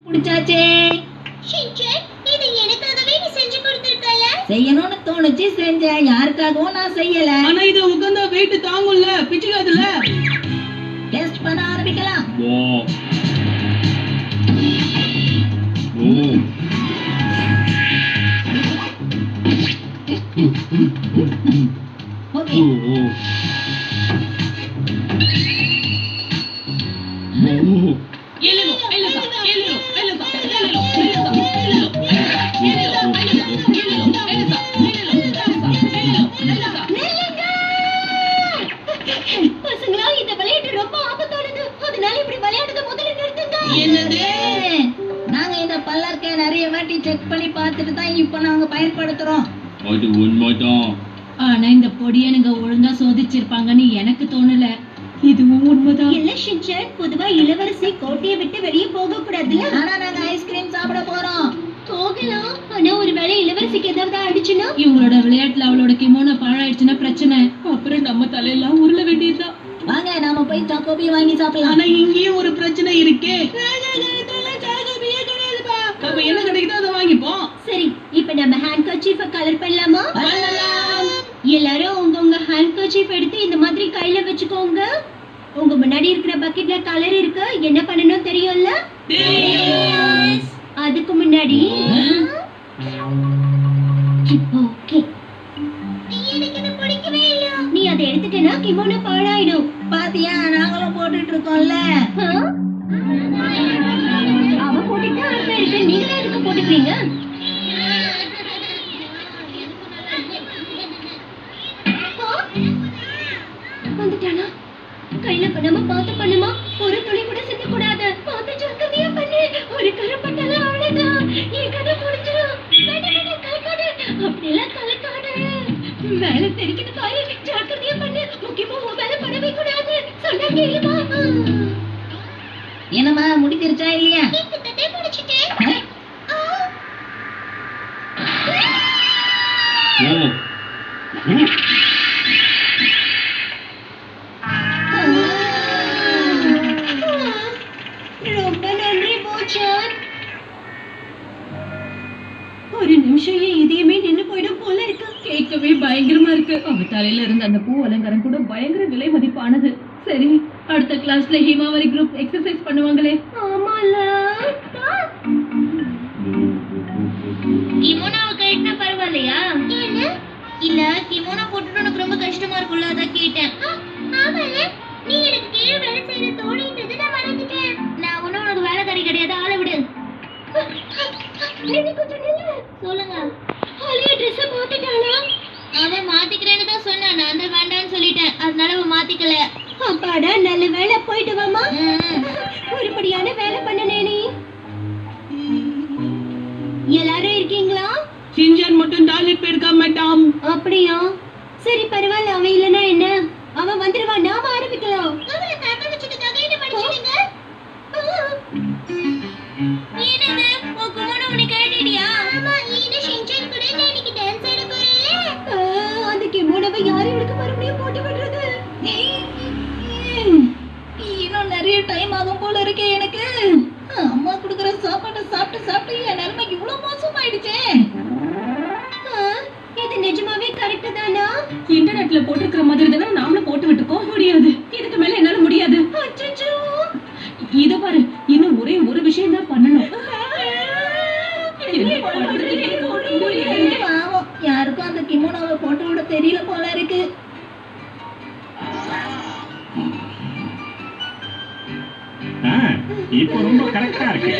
குடிச்சாச்சே. Shinchan, இது எனக்காகவே நீ செஞ்சு கொடுத்திருக்கல. செய்யணும்னு தோணுச்சு செஞ்சேன். யாருக்காகவும் நான் செய்யல. ஆனா இது உட்கார்ந்தா வெயிட் தாங்கும்ல, பிச்சுக்காதுல. டெஸ்ட் பண்ண ஆரம்பிக்கலாம். ஓகே. பசங்களா, இந்த விளையாட்டு ரொம்ப ஆபத்தானது. அதனால இப்படி விளையாடுறத முதல்ல நிறுத்துங்க. என்னது? நாங்க இந்த பல்லர்க்க நிறைய வாட்டி செக் பண்ணி பார்த்துட்டு தான் இப்போ நாங்க பயன்படுத்துறோம். அது உண்மைதான். ஆனா இந்த பொடியனுங்க ஒழுங்கா சோதிச்சிருப்பாங்கன்னு எனக்கு தோணல. இதுவும் உண்மைதான். இல்ல ஷின்சான், பொதுவா இளவரசி கோட்டையை விட்டு வெளியே போக கூடாதுல. ஆனா நாங்க ஐஸ்கிரீம் சாப்பிட போறோம். போகலாம். ஆனா ஒருவேளை இளவரசிக்கு ஏதாவது ஆயிடுச்சுன்னா? இவங்களோட விளையாட்டுல அவளோட கிமோனோ பாழாயிடுச்சுன்னா பிரச்சனை. அப்புறம் நம்ம தலையெல்லாம் உருள வேண்டியதுதான். வாங்க நாம போய் சாக்கோபி வாங்கி சாப்பிடலாம். ஆனா இங்கேயும் ஒரு பிரச்சனை இருக்கே. அப்ப என்ன கிடைக்குதோ அதை வாங்கிப்போம். சரி, இப்ப நம்ம ஹேண்ட் கர்ச்சீஃபை கலர் பண்ணலாமா? எல்லாரும் உங்க ஹேண்ட் கர்ச்சீஃப் எடுத்து இந்த மாதிரி கையில வச்சுக்கோங்க. உங்க முன்னாடி இருக்கிற பக்கெட்ல கலர் இருக்கு. என்ன பண்ணணும் தெரியும்ல? அதுக்கு முன்னாடி ஓகே. எனக்கு இது பிடிக்கவே இல்ல. நீ அதை எடுத்துட்டேனா கிமோனோ பாழாயிடும். பாத்தியா, நாங்களும் போட்டுட்டு இருக்கோம்ல. அவ போட்டுட்டா அர்த்தம் இருக்கு. நீங்க தான் எதுக்கு போட்டுக்கிறீங்க? வந்துட்டானா? கையில பண்ணாம பார்த்து பண்ணுமா. ஒரு துளி கூட சிந்த கூடாது. பார்த்து ஜாக்கிரதையா பண்ணு. ஒரு கரப்பட்டால அவ்வளவுதான். என் கதை முடிஞ்சிடும். கலக்காது. அப்படியெல்லாம் கலக்காது. மேல தெரிக்குது பாரு. ஜாக்கிரதையா பண்ணு. முக்கியமா உன் மேல படவே கூடாது. சொன்னா கேளுமா? என்னம்மா முடிச்சிருச்சா இல்லையா? கிட்டத்தட்ட முடிச்சிட்டேன். ரொம்ப நன்றி போச்சான். ஒரு நிமிஷம் என் இதயமே நின்னு போயிடும் போல இருக்கு. கேட்கவே பயங்கரமா இருக்கு. அவ தலையில இருந்த அந்த பூ அலங்காரம் கூட பயங்கர விலை மதிப்பானது. சரி, அடுத்த கிளாஸ்ல ஹிமாவரி குரூப் எக்ஸசைஸ் பண்ணுவாங்களே. ஆமால. கிமோனோவை கட்டினா பரவாயில்லையா? இல்ல, கிமோனோ போட்டுட்டு உனக்கு ரொம்ப கஷ்டமா இருக்கும்ல, அதான் கேட்டேன். ஆமால, நீ எனக்கு கீழே வேலை செய்யற தோழின்றது நான் மறந்துட்டேன். நான் ஒன்னும் உனக்கு வேலைக்காரி கிடையாது. ஆளை விடு. சொல்லுங்க. ஹாலியா ட்ரெஸ் மாத்திட்டாளா? அவன் மாத்திக்கிறேன்னு தான் சொன்னான். நான் தான் வேண்டாம்னு சொல்லிட்டேன். அதனால அவன் மாத்திக்கல. அப்பாடா, நல்ல வேலை. போயிட்டு வாமா. ஒருபடியான வேலை பண்ணனே நீ. எல்லாரும் இருக்கீங்களா? ஷின்சான் மட்டும் டாய்லெட் போயிருக்கா மேடம். அப்படியா? சரி, பரவாயில்ல. அவன் இல்லனா என்ன? அவன் வந்துருவான். நாம ஆரம்பிக்கலாம். அவளை காக்க வச்சதுக்காக என்ன மன்னிச்சிடுங்க. என்னது? உன் குமோனோ உன்னை கழட்டிட்டியா? ஆமா, நீ ஷின்சான் கூட இன்னைக்கு டான்ஸ் ஆட போறீல. அந்த கிமோனோவை யார் இவளுக்கு மறுபடியும் போட்டு விடுறது? இன்னும் நிறைய டைம் ஆகும் போல இருக்கே எனக்கு. அம்மா குடுக்குற சாப்பாட்டை சாப்பிட்டு சாப்பிட்டு என் நிலைமை இவ்வளவு மோசமாயிடுச்சே. இது நிஜமாவே கரெக்ட் தானா? இன்டர்நெட்ல போட்டுக்கிற மாதிரி தானே நாமளும் போட்டு விட்டுக்கோம். முடியாது, இதுக்கு மேல என்னால முடியாது. அச்சச்சோ. இத பாரு, இன்னும் ஒரே ஒரு விஷயம் தான் பண்ணணும். பாவம், யாருக்கும் அந்த கிமோனோவை போட்டு விட தெரியல போல இருக்கு. இப்போ ரொம்ப கரெக்டா இருக்கு.